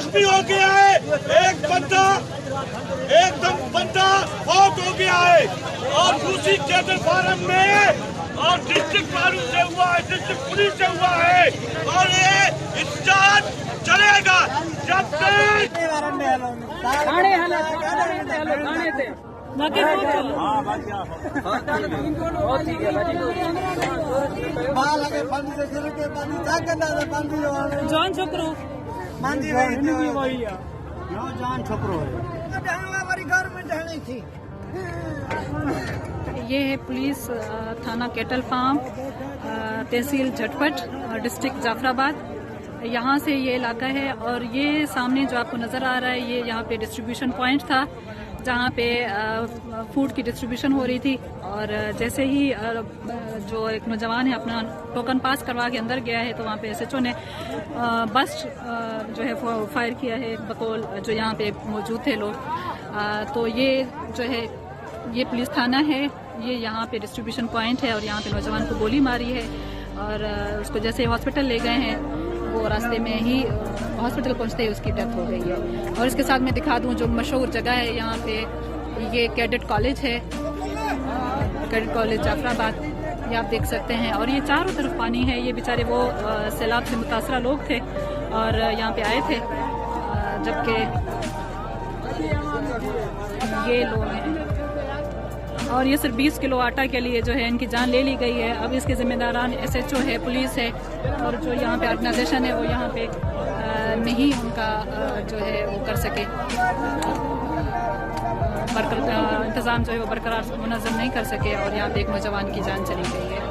जख्मी हो गया है, एक बंदा एकदम फौत हो गया है और दूसरी कैडर फार्म में और डिस्ट्रिक्ट मालूम से हुआ है, डिस्ट्रिक्ट पुलिस से हुआ है और ये इंतजार चलेगा जब तक जान छोकरो जान छोकरो ये है पुलिस थाना कैटल फार्म, तहसील झटपट, डिस्ट्रिक्ट जाफराबाद। यहाँ से ये इलाका है और ये सामने जो आपको नज़र आ रहा है ये यहाँ पे डिस्ट्रीब्यूशन पॉइंट था जहाँ पे फूड की डिस्ट्रीब्यूशन हो रही थी। और जैसे ही जो एक नौजवान है अपना टोकन पास करवा के अंदर गया है तो वहाँ पे SHO ने बस जो है फायर किया है बकौल जो यहाँ पे मौजूद थे लोग। तो ये जो है ये पुलिस थाना है, ये यहाँ पे डिस्ट्रीब्यूशन पॉइंट है और यहाँ पे नौजवान को गोली मारी है और उसको जैसे हॉस्पिटल ले गए हैं वो रास्ते में ही हॉस्पिटल पहुँचते ही उसकी डेथ हो गई है। और इसके साथ मैं दिखा दूँ जो मशहूर जगह है यहाँ पे, ये कैडेट कॉलेज है, कैडेट कॉलेज जाफराबाद, ये आप देख सकते हैं। और ये चारों तरफ पानी है, ये बेचारे वो सैलाब से मुतासरा लोग थे और यहाँ पे आए थे, जबकि ये लोग हैं। और ये सिर्फ 20 किलो आटा के लिए जो है इनकी जान ले ली गई है। अब इसके जिम्मेदारान SHO है, पुलिस है और जो यहाँ पे ऑर्गेनाइजेशन है वो यहाँ पे नहीं उनका जो है वो कर सके, इंतज़ाम जो है वो बरकरार मुनज़्ज़म नहीं कर सके और यहाँ पे एक नौजवान की जान चली गई है।